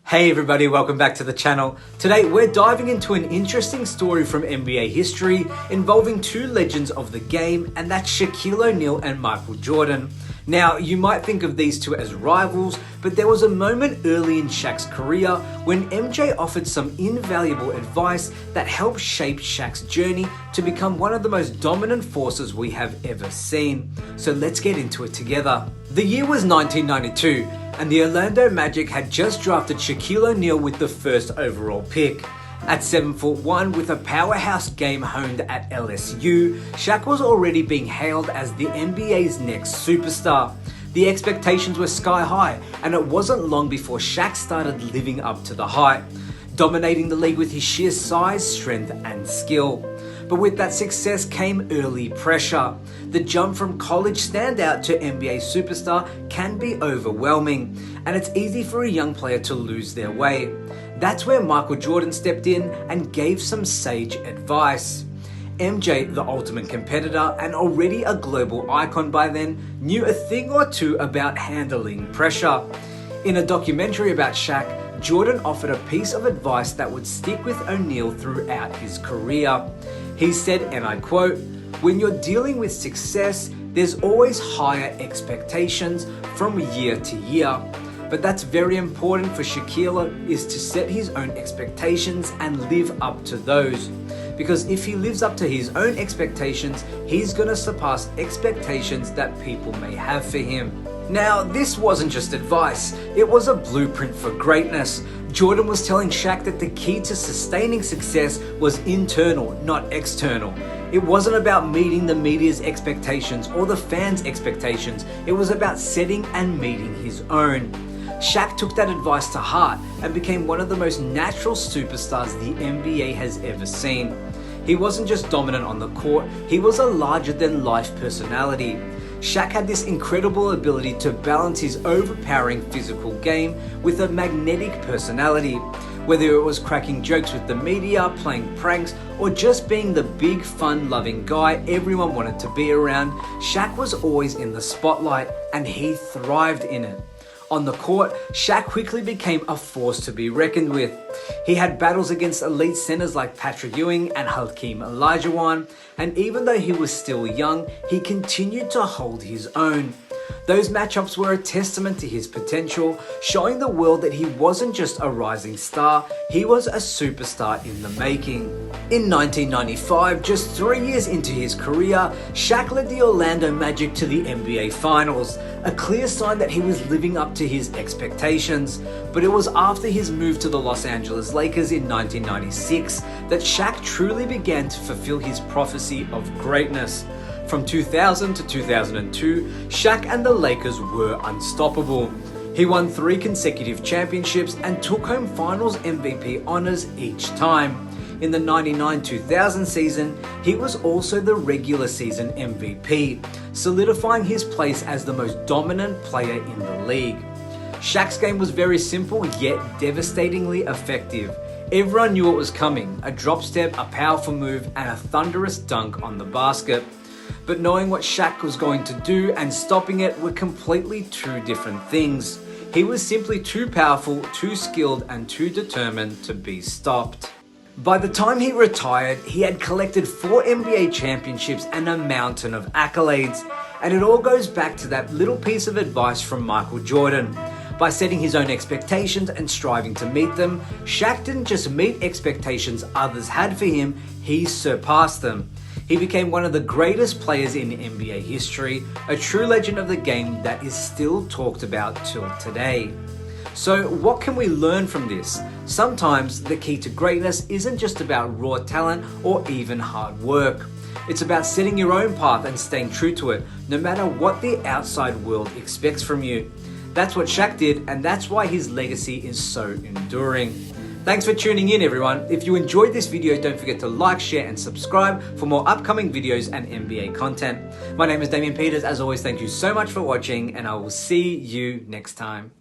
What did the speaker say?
Hey everybody, welcome back to the channel. Today we're diving into an interesting story from NBA history involving two legends of the game, and that's Shaquille O'Neal and Michael Jordan. Now, you might think of these two as rivals, but there was a moment early in Shaq's career when MJ offered some invaluable advice that helped shape Shaq's journey to become one of the most dominant forces we have ever seen. So let's get into it together. The year was 1992, and the Orlando Magic had just drafted Shaquille O'Neal with the first overall pick. At 7'1" with a powerhouse game honed at LSU, Shaq was already being hailed as the NBA's next superstar. The expectations were sky high, and it wasn't long before Shaq started living up to the hype, dominating the league with his sheer size, strength, and skill. But with that success came early pressure. The jump from college standout to NBA superstar can be overwhelming, and it's easy for a young player to lose their way. That's where Michael Jordan stepped in and gave some sage advice. MJ, the ultimate competitor and already a global icon by then, knew a thing or two about handling pressure. In a documentary about Shaq, Jordan offered a piece of advice that would stick with O'Neal throughout his career. He said, and I quote, "When you're dealing with success, there's always higher expectations from year to year. But that's very important for Shaquille is to set his own expectations and live up to those. Because if he lives up to his own expectations, he's gonna surpass expectations that people may have for him." Now, this wasn't just advice, it was a blueprint for greatness. Jordan was telling Shaq that the key to sustaining success was internal, not external. It wasn't about meeting the media's expectations or the fans' expectations, it was about setting and meeting his own. Shaq took that advice to heart and became one of the most natural superstars the NBA has ever seen. He wasn't just dominant on the court, he was a larger-than-life personality. Shaq had this incredible ability to balance his overpowering physical game with a magnetic personality. Whether it was cracking jokes with the media, playing pranks, or just being the big, fun-loving guy everyone wanted to be around, Shaq was always in the spotlight, and he thrived in it. On the court, Shaq quickly became a force to be reckoned with. He had battles against elite centers like Patrick Ewing and Hakeem Olajuwon, and even though he was still young, he continued to hold his own. Those matchups were a testament to his potential, showing the world that he wasn't just a rising star, he was a superstar in the making. In 1995, just 3 years into his career, Shaq led the Orlando Magic to the NBA Finals, a clear sign that he was living up to his expectations. But it was after his move to the Los Angeles Lakers in 1996 that Shaq truly began to fulfill his prophecy of greatness. From 2000 to 2002, Shaq and the Lakers were unstoppable. He won 3 consecutive championships and took home Finals MVP honors each time. In the 99-2000 season, he was also the regular season MVP, solidifying his place as the most dominant player in the league. Shaq's game was very simple yet devastatingly effective. Everyone knew it was coming, a drop step, a powerful move, and a thunderous dunk on the basket. But knowing what Shaq was going to do and stopping it were completely two different things. He was simply too powerful, too skilled, and too determined to be stopped. By the time he retired, he had collected 4 NBA championships and a mountain of accolades. And it all goes back to that little piece of advice from Michael Jordan. By setting his own expectations and striving to meet them, Shaq didn't just meet expectations others had for him, he surpassed them. He became one of the greatest players in NBA history, a true legend of the game that is still talked about till today. So what can we learn from this? Sometimes the key to greatness isn't just about raw talent or even hard work. It's about setting your own path and staying true to it, no matter what the outside world expects from you. That's what Shaq did, and that's why his legacy is so enduring. Thanks for tuning in, everyone. If you enjoyed this video, don't forget to like, share, and subscribe for more upcoming videos and NBA content. My name is Damien Peters. As always, thank you so much for watching, and I will see you next time.